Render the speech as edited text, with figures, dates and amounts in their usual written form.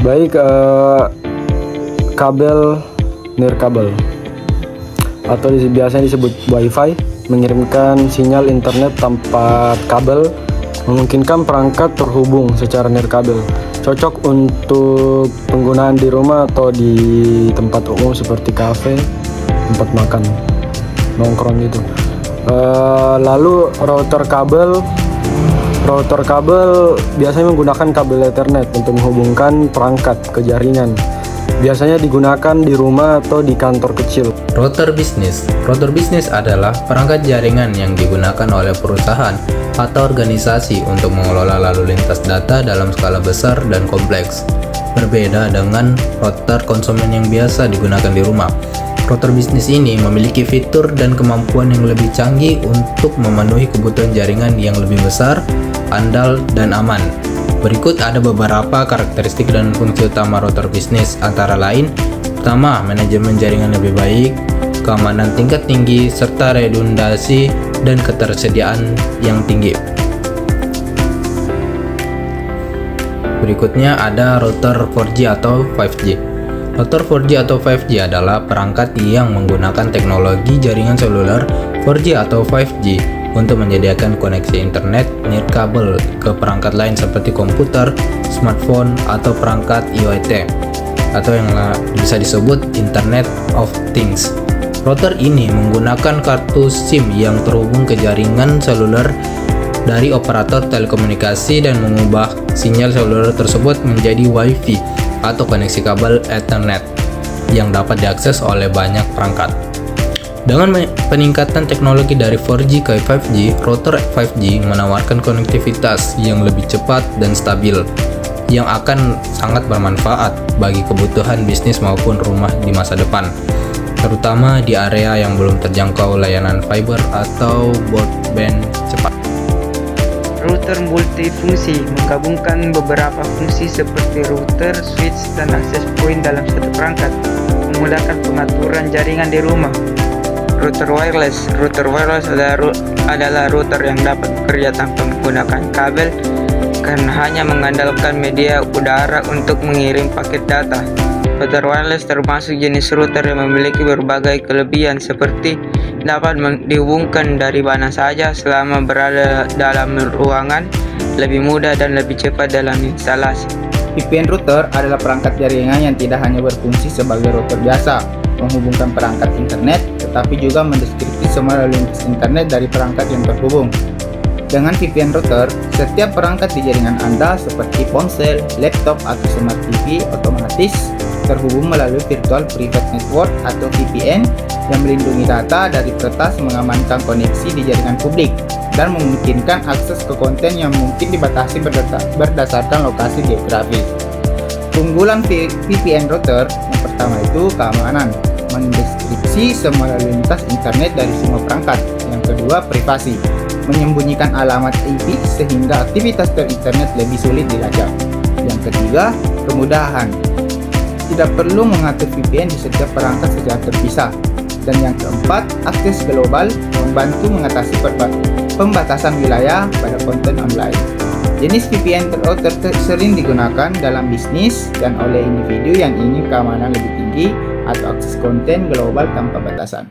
baik kabel nirkabel atau biasanya disebut WiFi, mengirimkan sinyal internet tanpa kabel, memungkinkan perangkat terhubung secara nirkabel. Cocok untuk penggunaan di rumah atau di tempat umum seperti kafe, tempat makan, nongkrong gitu. Lalu router kabel biasanya menggunakan kabel Ethernet untuk menghubungkan perangkat ke jaringan. Biasanya digunakan di rumah atau di kantor kecil. Router bisnis. Router bisnis adalah perangkat jaringan yang digunakan oleh perusahaan atau organisasi untuk mengelola lalu lintas data dalam skala besar dan kompleks. Berbeda dengan router konsumen yang biasa digunakan di rumah. Router bisnis ini memiliki fitur dan kemampuan yang lebih canggih untuk memenuhi kebutuhan jaringan yang lebih besar, andal, dan aman. Berikut ada beberapa karakteristik dan fungsi utama router bisnis, antara lain: pertama, manajemen jaringan lebih baik, keamanan tingkat tinggi, serta redundasi dan ketersediaan yang tinggi. Berikutnya ada router 4G atau 5G. Router 4G atau 5G adalah perangkat yang menggunakan teknologi jaringan seluler 4G atau 5G untuk menyediakan koneksi internet nirkabel ke perangkat lain seperti komputer, smartphone, atau perangkat IoT, atau yang bisa disebut Internet of Things. Router ini menggunakan kartu SIM yang terhubung ke jaringan seluler dari operator telekomunikasi dan mengubah sinyal seluler tersebut menjadi Wi-Fi atau koneksi kabel Ethernet yang dapat diakses oleh banyak perangkat. Dengan peningkatan teknologi dari 4G ke 5G, router 5G menawarkan konektivitas yang lebih cepat dan stabil, yang akan sangat bermanfaat bagi kebutuhan bisnis maupun rumah di masa depan, terutama di area yang belum terjangkau layanan fiber atau broadband cepat. Router multifungsi menggabungkan beberapa fungsi seperti router, switch, dan access point dalam satu perangkat, memudahkan pengaturan jaringan di rumah. Router wireless adalah router yang dapat bekerja tanpa menggunakan kabel karena hanya mengandalkan media udara untuk mengirim paket data. Router wireless termasuk jenis router yang memiliki berbagai kelebihan seperti dapat dihubungkan dari mana saja selama berada dalam ruangan, lebih mudah dan lebih cepat dalam instalasi. VPN router adalah perangkat jaringan yang tidak hanya berfungsi sebagai router biasa, menghubungkan perangkat internet, tetapi juga mendeskripsi semua lalu lintas internet dari perangkat yang terhubung. Dengan VPN router, setiap perangkat di jaringan Anda seperti ponsel, laptop, atau smart TV otomatis terhubung melalui Virtual Private Network atau VPN yang melindungi data dari peretas, mengamankan koneksi di jaringan publik, dan memungkinkan akses ke konten yang mungkin dibatasi berdasarkan lokasi geografis. Keunggulan VPN router yang pertama itu keamanan, mendeskripsi semua lalu lintas internet dari semua perangkat. Yang kedua, privasi, menyembunyikan alamat IP sehingga aktivitas berinternet lebih sulit dilacak. Yang ketiga, kemudahan, tidak perlu mengatur VPN di setiap perangkat secara terpisah. Dan yang keempat, akses global, membantu mengatasi pembatasan wilayah pada konten online. Jenis VPN router sering digunakan dalam bisnis dan oleh individu yang ingin keamanan lebih tinggi atau akses konten global tanpa batasan.